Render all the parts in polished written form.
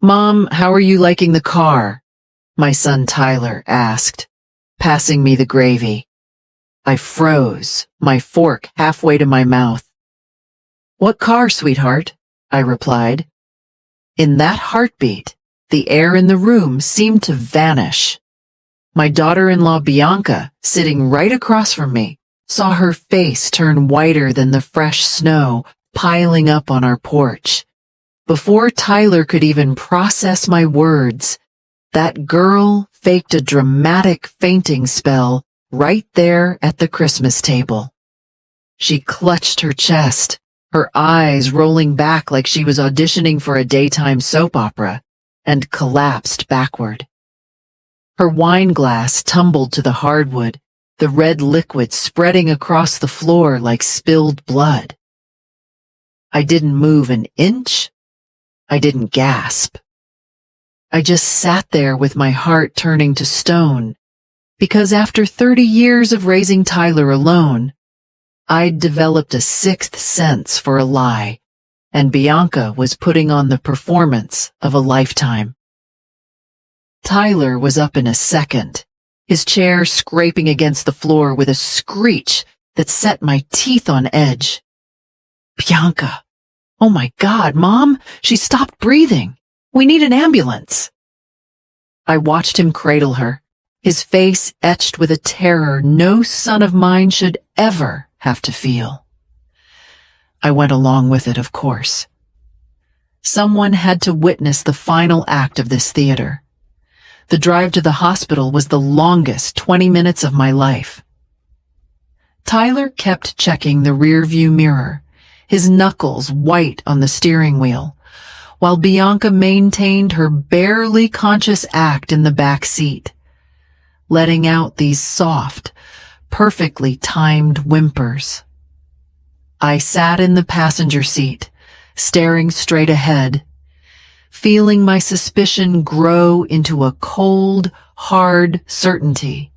"Mom, how are you liking the car?" my son Tyler asked, passing me the gravy. I froze, my fork halfway to my mouth. "What car, sweetheart?" I replied. In that heartbeat, the air in the room seemed to vanish. My daughter-in-law Bianca, sitting right across from me, saw her face turn whiter than the fresh snow piling up on our porch. Before Tyler could even process my words, that girl faked a dramatic fainting spell right there at the Christmas table. She clutched her chest, her eyes rolling back like she was auditioning for a daytime soap opera, and collapsed backward. Her wine glass tumbled to the hardwood, the red liquid spreading across the floor like spilled blood. I didn't move an inch. I didn't gasp. I just sat there with my heart turning to stone, because after 30 years of raising Tyler alone, I'd developed a sixth sense for a lie, and Bianca was putting on the performance of a lifetime. Tyler was up in a second, his chair scraping against the floor with a screech that set my teeth on edge. "Bianca! Oh my God, Mom! She stopped breathing! We need an ambulance!" I watched him cradle her, his face etched with a terror no son of mine should ever have to feel. I went along with it, of course. Someone had to witness the final act of this theater. The drive to the hospital was the longest 20 minutes of my life. Tyler kept checking the rearview mirror, his knuckles white on the steering wheel, while Bianca maintained her barely conscious act in the back seat, letting out these soft, perfectly timed whimpers. I sat in the passenger seat, staring straight ahead, feeling my suspicion grow into a cold, hard certainty.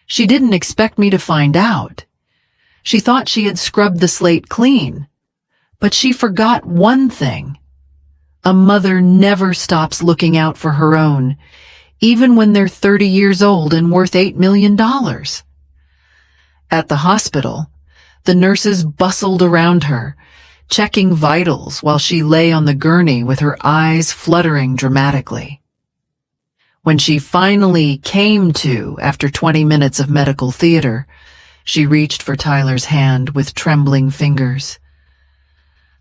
She didn't expect me to find out. She thought she had scrubbed the slate clean, but she forgot one thing. A mother never stops looking out for her own, even when they're 30 years old and worth $8 million. At the hospital, the nurses bustled around her, checking vitals while she lay on the gurney with her eyes fluttering dramatically. When she finally came to after 20 minutes of medical theater, she reached for Tyler's hand with trembling fingers.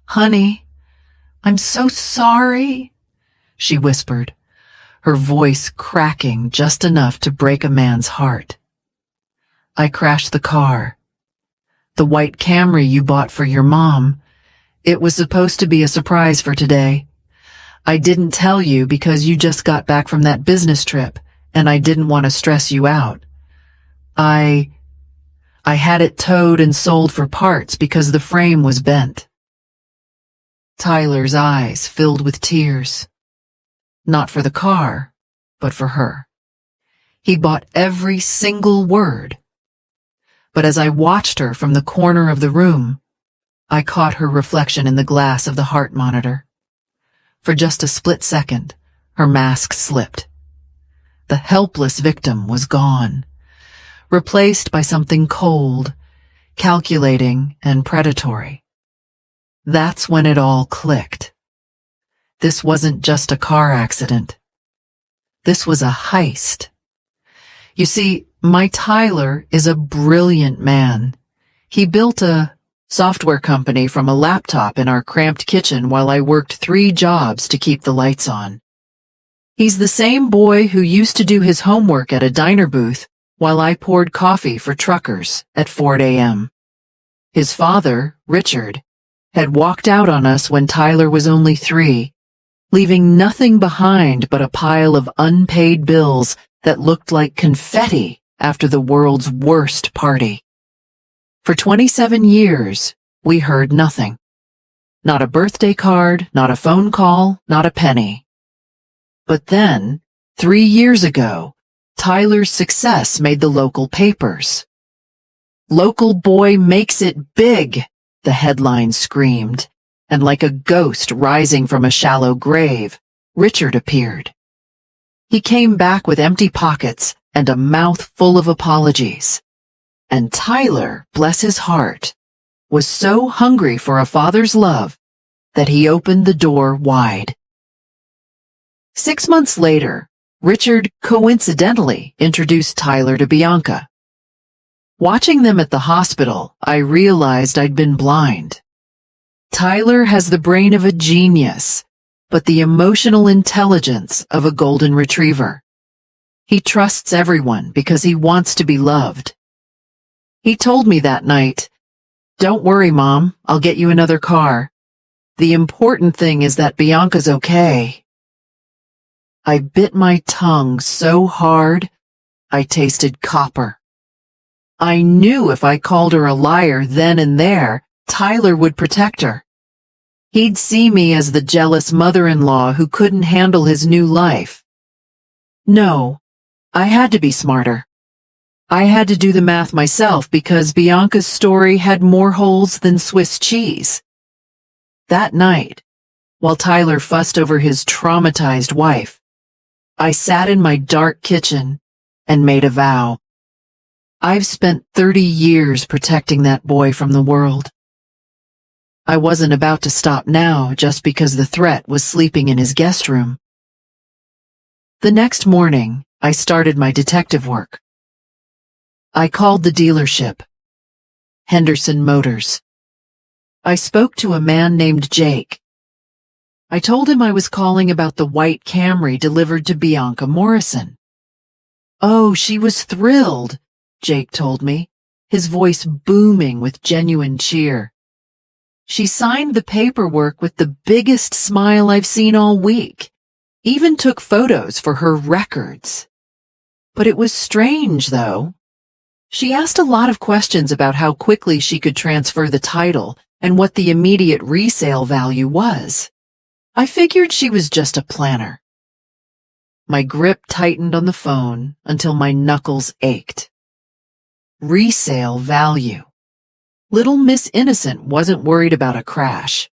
"Honey, I'm so sorry," she whispered, her voice cracking just enough to break a man's heart. "I crashed the car. The white Camry you bought for your mom. It was supposed to be a surprise for today. I didn't tell you because you just got back from that business trip, and I didn't want to stress you out. I had it towed and sold for parts because the frame was bent." Tyler's eyes filled with tears. Not for the car, but for her. He bought every single word. But as I watched her from the corner of the room, I caught her reflection in the glass of the heart monitor. For just a split second, her mask slipped. The helpless victim was gone, replaced by something cold, calculating, and predatory. That's when it all clicked. This wasn't just a car accident. This was a heist. You see, my Tyler is a brilliant man. He built a software company from a laptop in our cramped kitchen while I worked 3 jobs to keep the lights on. He's the same boy who used to do his homework at a diner booth while I poured coffee for truckers at 4 a.m. His father, Richard, had walked out on us when Tyler was only 3, leaving nothing behind but a pile of unpaid bills that looked like confetti after the world's worst party. For 27 years, we heard nothing. Not a birthday card, not a phone call, not a penny. But then, 3 years ago, Tyler's success made the local papers. "Local boy makes it big," the headline screamed, and like a ghost rising from a shallow grave, Richard appeared. He came back with empty pockets and a mouth full of apologies. And Tyler, bless his heart, was so hungry for a father's love that he opened the door wide. 6 months later, Richard coincidentally introduced Tyler to Bianca. Watching them at the hospital, I realized I'd been blind. Tyler has the brain of a genius, but the emotional intelligence of a golden retriever. He trusts everyone because he wants to be loved. He told me that night, "Don't worry, Mom, I'll get you another car. The important thing is that Bianca's okay." I bit my tongue so hard, I tasted copper. I knew if I called her a liar then and there, Tyler would protect her. He'd see me as the jealous mother-in-law who couldn't handle his new life. No, I had to be smarter. I had to do the math myself because Bianca's story had more holes than Swiss cheese. That night, while Tyler fussed over his traumatized wife, I sat in my dark kitchen and made a vow. I've spent 30 years protecting that boy from the world. I wasn't about to stop now just because the threat was sleeping in his guest room. The next morning, I started my detective work. I called the dealership, Henderson Motors. I spoke to a man named Jake. I told him I was calling about the white Camry delivered to Bianca Morrison. "Oh, she was thrilled," Jake told me, his voice booming with genuine cheer. "She signed the paperwork with the biggest smile I've seen all week, even took photos for her records. But it was strange, though. She asked a lot of questions about how quickly she could transfer the title and what the immediate resale value was. I figured she was just a planner." My grip tightened on the phone until my knuckles ached. Resale value. Little Miss Innocent wasn't worried about a crash.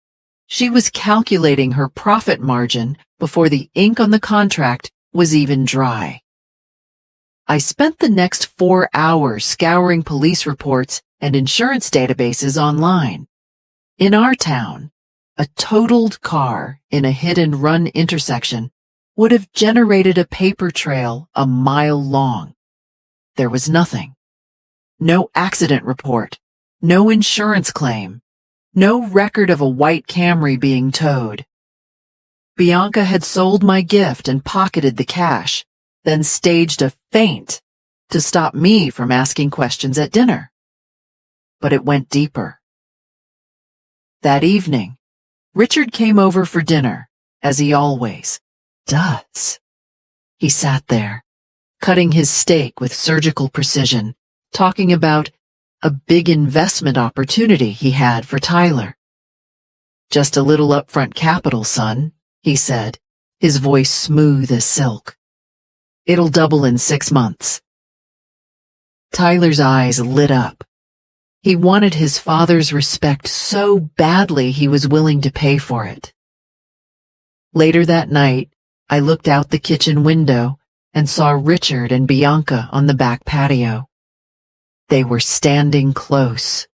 She was calculating her profit margin before the ink on the contract was even dry. I spent the next 4 hours scouring police reports and insurance databases online. In our town, a totaled car in a hit-and-run intersection would have generated a paper trail a mile long. There was nothing. No accident report. No insurance claim. No record of a white Camry being towed. Bianca had sold my gift and pocketed the cash, then staged a feint to stop me from asking questions at dinner. But it went deeper. That evening, Richard came over for dinner, as he always does. He sat there, cutting his steak with surgical precision, talking about a big investment opportunity he had for Tyler. "Just a little upfront capital, son," he said, his voice smooth as silk. "It'll double in 6 months. Tyler's eyes lit up. He wanted his father's respect so badly he was willing to pay for it. Later that night, I looked out the kitchen window and saw Richard and Bianca on the back patio. They were standing close,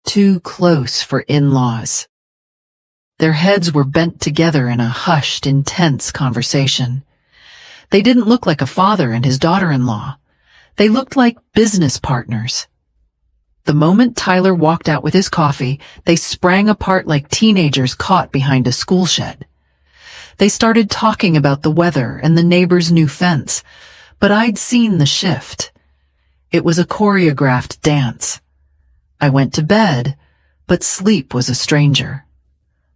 too close for in-laws. Their heads were bent together in a hushed, intense conversation. They didn't look like a father and his daughter-in-law. They looked like business partners. The moment Tyler walked out with his coffee, they sprang apart like teenagers caught behind a school shed. They started talking about the weather and the neighbor's new fence, but I'd seen the shift. It was a choreographed dance. I went to bed, but sleep was a stranger.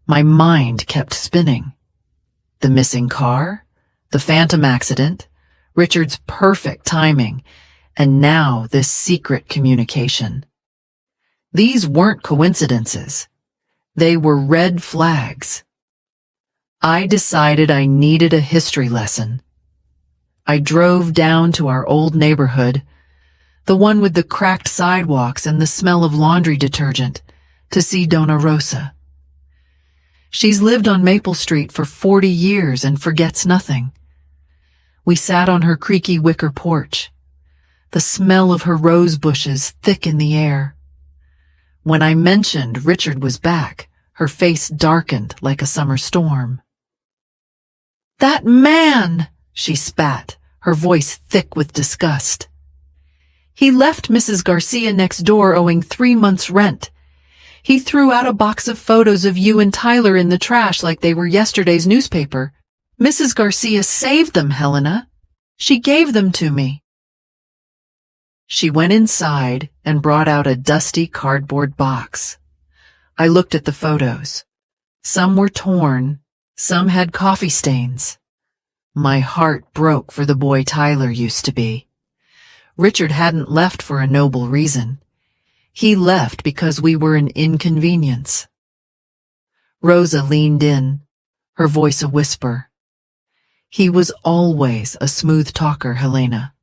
My mind kept spinning. The missing car, the phantom accident, Richard's perfect timing, and now this secret communication. These weren't coincidences. They were red flags. I decided I needed a history lesson. I drove down to our old neighborhood, the one with the cracked sidewalks and the smell of laundry detergent, to see Donna Rosa. She's lived on Maple Street for 40 years and forgets nothing. We sat on her creaky wicker porch, the smell of her rose bushes thick in the air. When I mentioned Richard was back, her face darkened like a summer storm. "That man!" she spat, her voice thick with disgust. "He left Mrs. Garcia next door owing 3 months' rent. He threw out a box of photos of you and Tyler in the trash like they were yesterday's newspaper. Mrs. Garcia saved them, Helena. She gave them to me." She went inside and brought out a dusty cardboard box. I looked at the photos. Some were torn, some had coffee stains. My heart broke for the boy Tyler used to be. Richard hadn't left for a noble reason. He left because we were an inconvenience. Rosa leaned in, her voice a whisper. "He was always a smooth talker, Helena.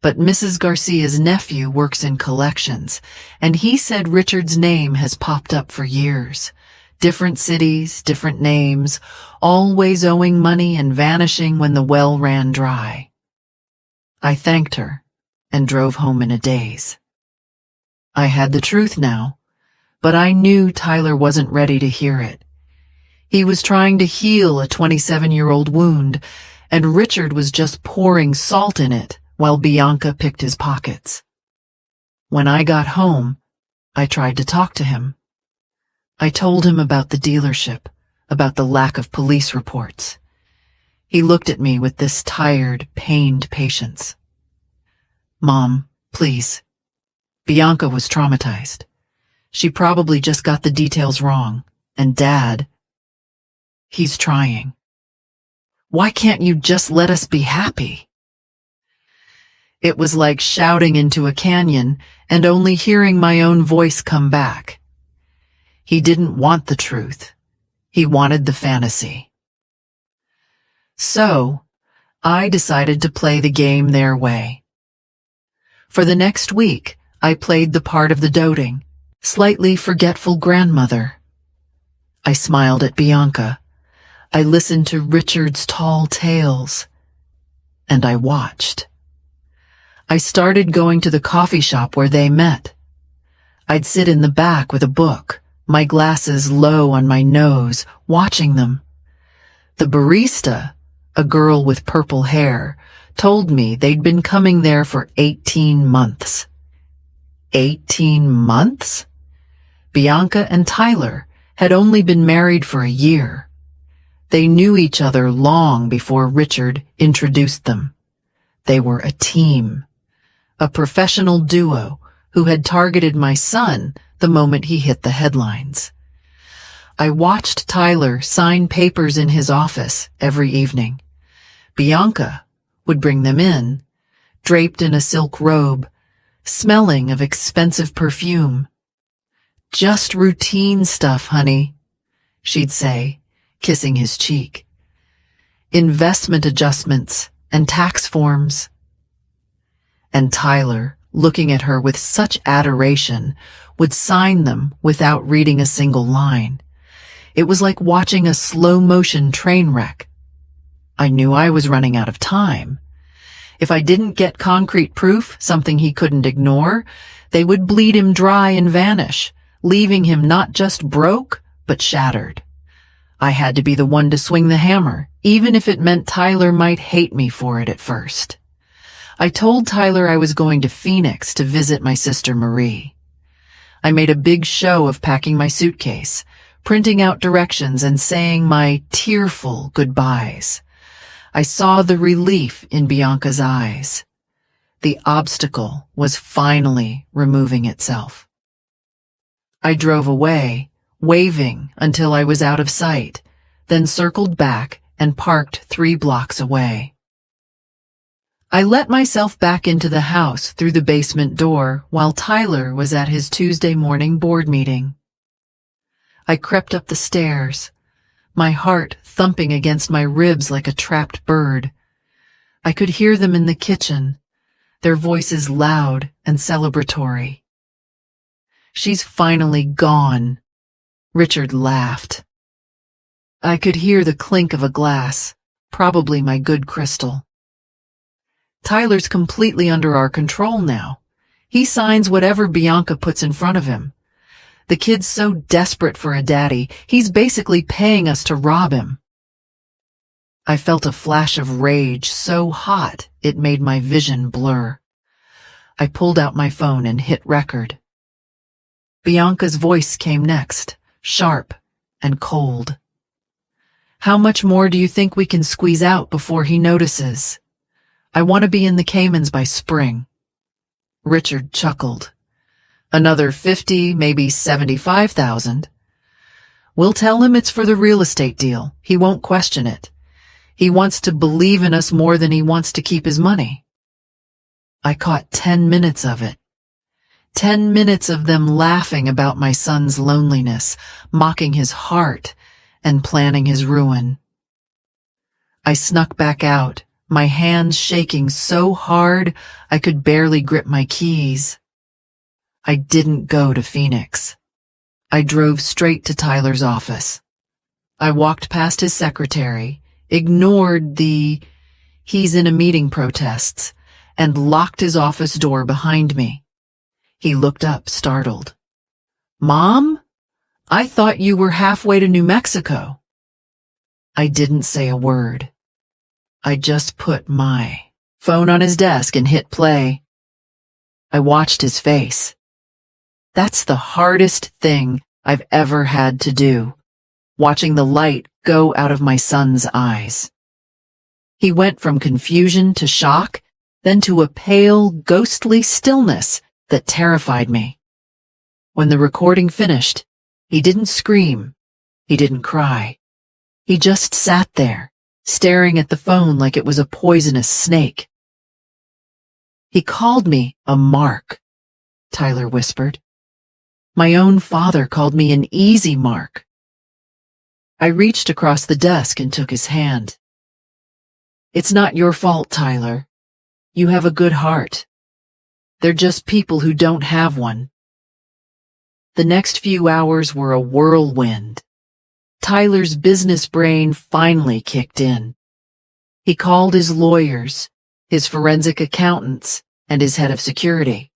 But Mrs. Garcia's nephew works in collections, and he said Richard's name has popped up for years. Different cities, different names, always owing money and vanishing when the well ran dry." I thanked her and drove home in a daze. I had the truth now, but I knew Tyler wasn't ready to hear it. He was trying to heal a 27-year-old wound, and Richard was just pouring salt in it while Bianca picked his pockets. When I got home, I tried to talk to him. I told him about the dealership, about the lack of police reports. He looked at me with this tired, pained patience. "Mom, please. Bianca was traumatized. She probably just got the details wrong. And Dad, he's trying. Why can't you just let us be happy?" It was like shouting into a canyon and only hearing my own voice come back. He didn't want the truth. He wanted the fantasy. So, I decided to play the game their way. For the next week, I played the part of the doting, slightly forgetful grandmother. I smiled at Bianca. I listened to Richard's tall tales. And I watched. I started going to the coffee shop where they met. I'd sit in the back with a book, my glasses low on my nose, watching them. The barista, a girl with purple hair, told me they'd been coming there for 18 months. 18 months? Bianca and Tyler had only been married for a year. They knew each other long before Richard introduced them. They were a team, a professional duo who had targeted my son the moment he hit the headlines. I watched Tyler sign papers in his office every evening. Bianca would bring them in, draped in a silk robe, smelling of expensive perfume. "Just routine stuff, honey," she'd say, kissing his cheek. "Investment adjustments and tax forms." And Tyler, looking at her with such adoration, would sign them without reading a single line. It was like watching a slow-motion train wreck. I knew I was running out of time. If I didn't get concrete proof, something he couldn't ignore, they would bleed him dry and vanish, leaving him not just broke, but shattered. I had to be the one to swing the hammer, even if it meant Tyler might hate me for it at first. I told Tyler I was going to Phoenix to visit my sister Marie. I made a big show of packing my suitcase, printing out directions and saying my tearful goodbyes. I saw the relief in Bianca's eyes. The obstacle was finally removing itself. I drove away, waving until I was out of sight, then circled back and parked 3 blocks away. I let myself back into the house through the basement door while Tyler was at his Tuesday morning board meeting. I crept up the stairs, my heart thumping against my ribs like a trapped bird. I could hear them in the kitchen, their voices loud and celebratory. "She's finally gone," Richard laughed. I could hear the clink of a glass, probably my good crystal. Tyler's completely under our control now. He signs whatever Bianca puts in front of him. The kid's so desperate for a daddy, he's basically paying us to rob him. I felt a flash of rage so hot it made my vision blur. I pulled out my phone and hit record. Bianca's voice came next, sharp and cold. How much more do you think we can squeeze out before he notices? I want to be in the Caymans by spring. Richard chuckled. Another 50, maybe 75,000. We'll tell him it's for the real estate deal. He won't question it. He wants to believe in us more than he wants to keep his money. I caught 10 minutes of it. 10 minutes of them laughing about my son's loneliness, mocking his heart, and planning his ruin. I snuck back out, my hands shaking so hard I could barely grip my keys. I didn't go to Phoenix. I drove straight to Tyler's office. I walked past his secretary, ignored the "he's in a meeting" protests, and locked his office door behind me. He looked up, startled. "Mom? I thought you were halfway to New Mexico." I didn't say a word. I just put my phone on his desk and hit play. I watched his face. That's the hardest thing I've ever had to do, watching the light go out of my son's eyes. He went from confusion to shock, then to a pale, ghostly stillness that terrified me. When the recording finished, he didn't scream. He didn't cry. He just sat there, staring at the phone like it was a poisonous snake. "He called me a mark," Tyler whispered. "My own father called me an easy mark." I reached across the desk and took his hand. "It's not your fault, Tyler. You have a good heart. They're just people who don't have one." The next few hours were a whirlwind. Tyler's business brain finally kicked in. He called his lawyers, his forensic accountants, and his head of security.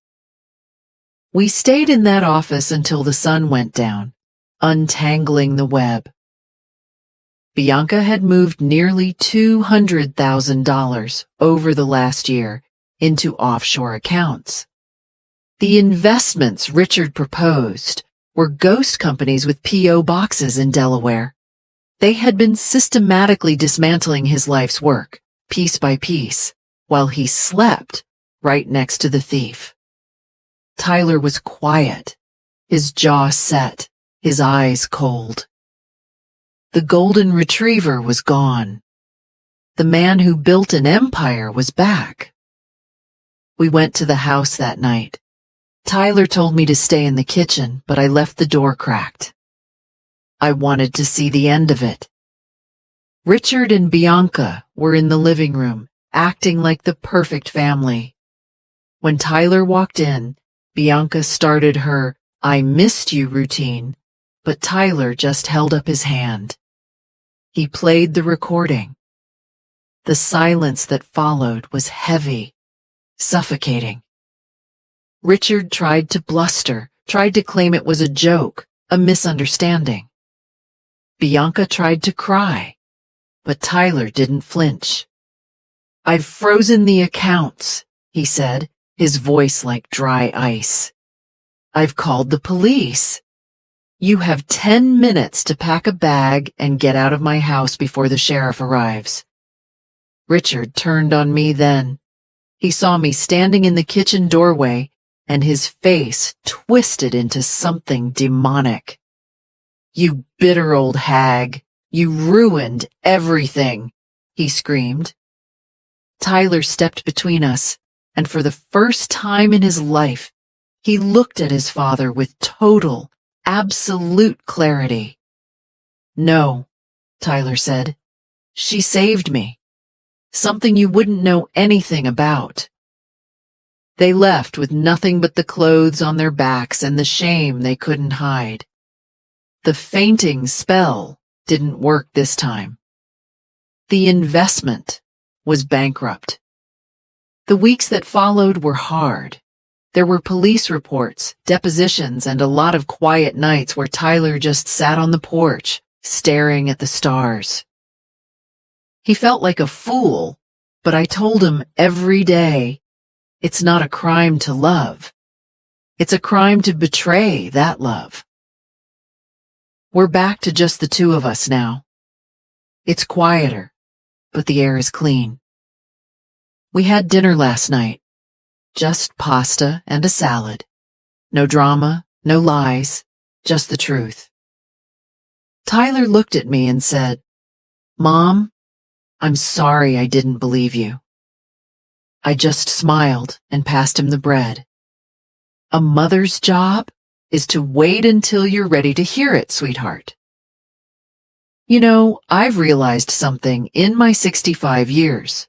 We stayed in that office until the sun went down, untangling the web. Bianca had moved nearly $200,000 over the last year into offshore accounts. The investments Richard proposed were ghost companies with P.O. boxes in Delaware. They had been systematically dismantling his life's work, piece by piece, while he slept right next to the thief. Tyler was quiet, his jaw set, his eyes cold. The golden retriever was gone. The man who built an empire was back. We went to the house that night. Tyler told me to stay in the kitchen, but I left the door cracked. I wanted to see the end of it. Richard and Bianca were in the living room, acting like the perfect family. When Tyler walked in, Bianca started her "I missed you" routine, but Tyler just held up his hand. He played the recording. The silence that followed was heavy, suffocating. Richard tried to bluster, tried to claim it was a joke, a misunderstanding. Bianca tried to cry, but Tyler didn't flinch. "I've frozen the accounts," he said, his voice like dry ice. "I've called the police. You have 10 minutes to pack a bag and get out of my house before the sheriff arrives." Richard turned on me then. He saw me standing in the kitchen doorway, and his face twisted into something demonic. "You bitter old hag, you ruined everything," he screamed. Tyler stepped between us, and for the first time in his life, he looked at his father with total, absolute clarity. "No," Tyler said. "She saved me. Something you wouldn't know anything about." They left with nothing but the clothes on their backs and the shame they couldn't hide. The fainting spell didn't work this time. The investment was bankrupt. The weeks that followed were hard. There were police reports, depositions, and a lot of quiet nights where Tyler just sat on the porch, staring at the stars. He felt like a fool, but I told him every day, it's not a crime to love. It's a crime to betray that love. We're back to just the two of us now. It's quieter, but the air is clean. We had dinner last night. Just pasta and a salad. No drama, no lies, just the truth. Tyler looked at me and said, "Mom, I'm sorry I didn't believe you." I just smiled and passed him the bread. A mother's job is to wait until you're ready to hear it, sweetheart. You know, I've realized something in my 65 years.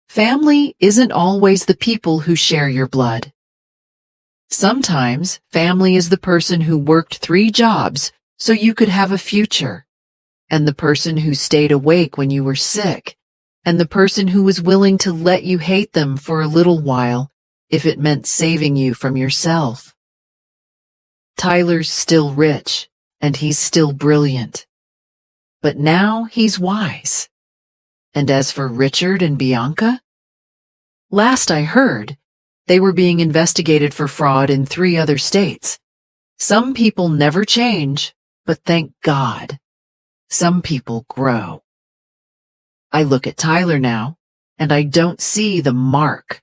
Family isn't always the people who share your blood. Sometimes family is the person who worked 3 jobs so you could have a future, and the person who stayed awake when you were sick, and the person who was willing to let you hate them for a little while if it meant saving you from yourself. Tyler's still rich, and he's still brilliant. But now he's wise. And as for Richard and Bianca, last I heard, they were being investigated for fraud in 3 other states. Some people never change, but thank God, some people grow. I look at Tyler now, and I don't see the mark.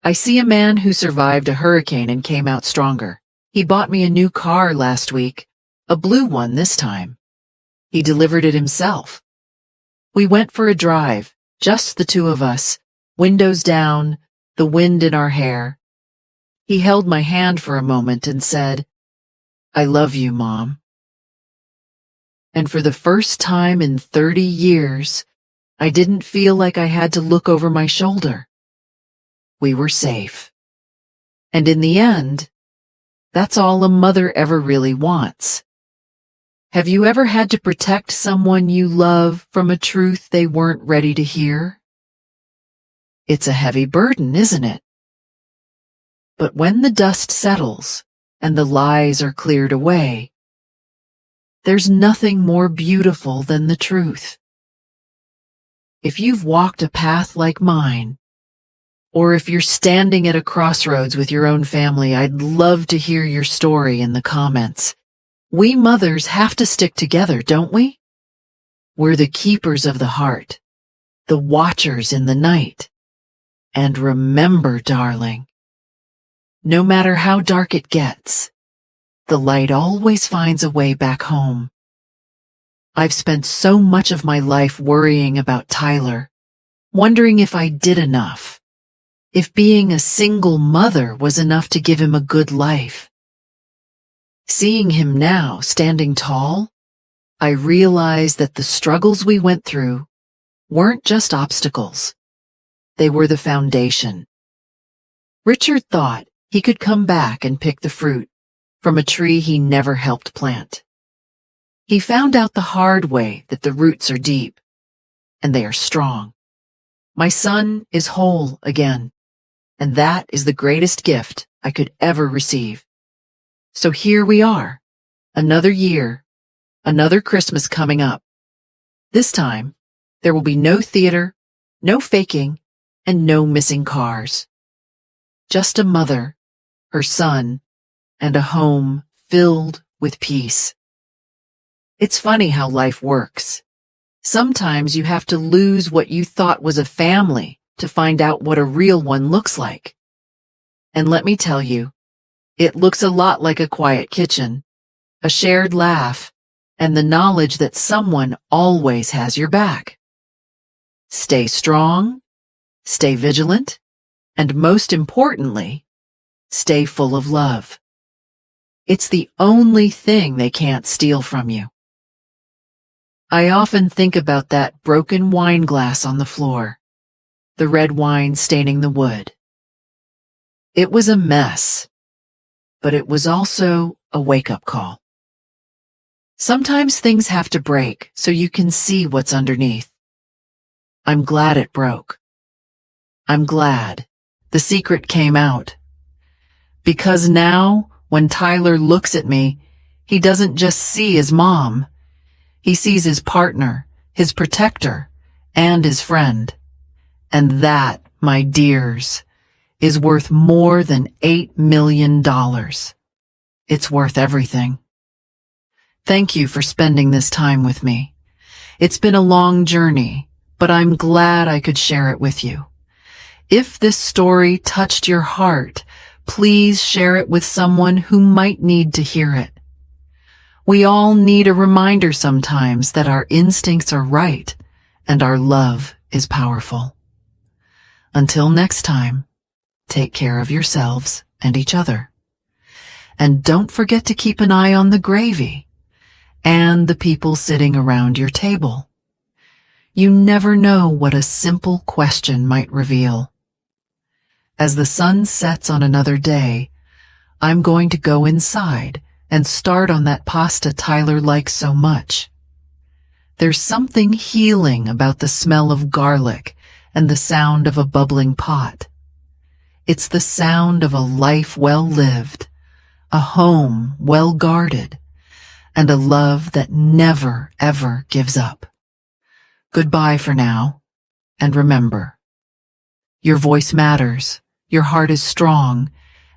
I see a man who survived a hurricane and came out stronger. He bought me a new car last week, a blue one this time. He delivered it himself. We went for a drive, just the two of us, windows down, the wind in our hair. He held my hand for a moment and said, "I love you, Mom." And for the first time in 30 years, I didn't feel like I had to look over my shoulder. We were safe. And in the end, that's all a mother ever really wants. Have you ever had to protect someone you love from a truth they weren't ready to hear? It's a heavy burden, isn't it? But when the dust settles and the lies are cleared away, there's nothing more beautiful than the truth. If you've walked a path like mine, or if you're standing at a crossroads with your own family, I'd love to hear your story in the comments. We mothers have to stick together, don't we? We're the keepers of the heart, the watchers in the night. And remember, darling, no matter how dark it gets, the light always finds a way back home. I've spent so much of my life worrying about Tyler, wondering if I did enough, if being a single mother was enough to give him a good life. Seeing him now standing tall, I realized that the struggles we went through weren't just obstacles. They were the foundation. Richard thought he could come back and pick the fruit from a tree he never helped plant. He found out the hard way that the roots are deep, and they are strong. My son is whole again, and that is the greatest gift I could ever receive. So here we are, another year, another Christmas coming up. This time, there will be no theater, no faking, and no missing cars. Just a mother, her son, and a home filled with peace. It's funny how life works. Sometimes you have to lose what you thought was a family to find out what a real one looks like. And let me tell you, it looks a lot like a quiet kitchen, a shared laugh, and the knowledge that someone always has your back. Stay strong, stay vigilant, and most importantly, stay full of love. It's the only thing they can't steal from you. I often think about that broken wine glass on the floor, the red wine staining the wood. It was a mess, but it was also a wake-up call. Sometimes things have to break so you can see what's underneath. I'm glad it broke. I'm glad the secret came out. Because now, when Tyler looks at me, he doesn't just see his mom. He sees his partner, his protector, and his friend. And that, my dears, is worth more than $8 million. It's worth everything. Thank you for spending this time with me. It's been a long journey, but I'm glad I could share it with you. If this story touched your heart, please share it with someone who might need to hear it. We all need a reminder sometimes that our instincts are right and our love is powerful. Until next time, take care of yourselves and each other. And don't forget to keep an eye on the gravy and the people sitting around your table. You never know what a simple question might reveal. As the sun sets on another day, I'm going to go inside and start on that pasta Tyler likes so much. There's something healing about the smell of garlic and the sound of a bubbling pot. It's the sound of a life well lived, a home well guarded, and a love that never, ever gives up. Goodbye for now, and remember, your voice matters, your heart is strong,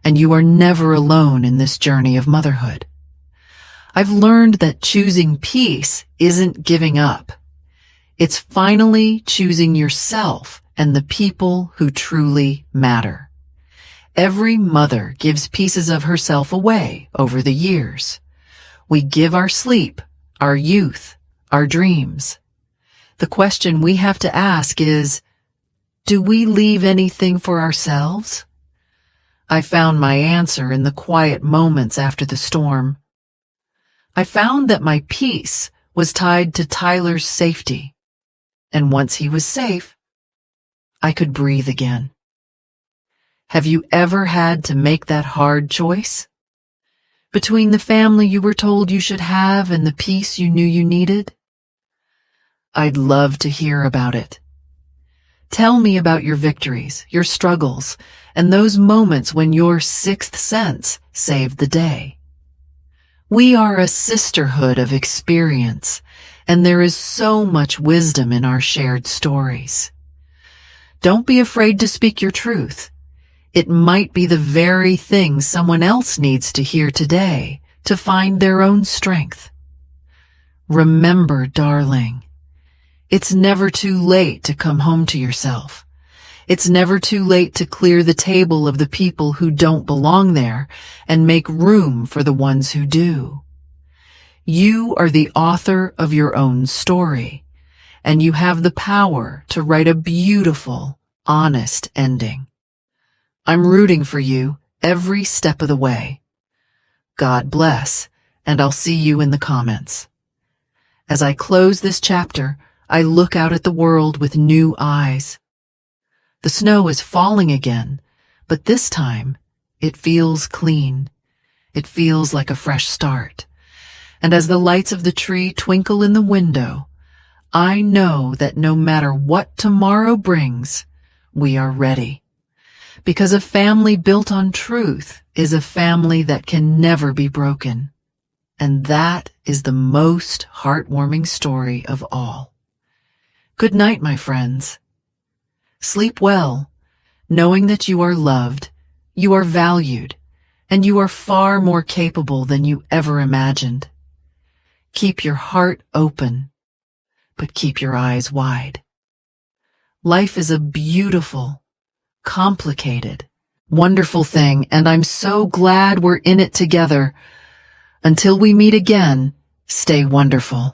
and you are never alone in this journey of motherhood. I've learned that choosing peace isn't giving up. It's finally choosing yourself and the people who truly matter. Every mother gives pieces of herself away over the years. We give our sleep, our youth, our dreams. The question we have to ask is, do we leave anything for ourselves? I found my answer in the quiet moments after the storm. I found that my peace was tied to Tyler's safety. And once he was safe, I could breathe again. Have you ever had to make that hard choice? Between the family you were told you should have and the peace you knew you needed? I'd love to hear about it. Tell me about your victories, your struggles, and those moments when your sixth sense saved the day. We are a sisterhood of experience, and there is so much wisdom in our shared stories. Don't be afraid to speak your truth. It might be the very thing someone else needs to hear today to find their own strength. Remember, darling, it's never too late to come home to yourself. It's never too late to clear the table of the people who don't belong there and make room for the ones who do. You are the author of your own story, and you have the power to write a beautiful, honest ending. I'm rooting for you every step of the way. God bless, and I'll see you in the comments. As I close this chapter, I look out at the world with new eyes. The snow is falling again, but this time it feels clean. It feels like a fresh start. And as the lights of the tree twinkle in the window, I know that no matter what tomorrow brings, we are ready. Because a family built on truth is a family that can never be broken. And that is the most heartwarming story of all. Good night, my friends. Sleep well, knowing that you are loved, you are valued, and you are far more capable than you ever imagined. Keep your heart open, but keep your eyes wide. Life is a beautiful, complicated, wonderful thing, and I'm so glad we're in it together. Until we meet again, stay wonderful.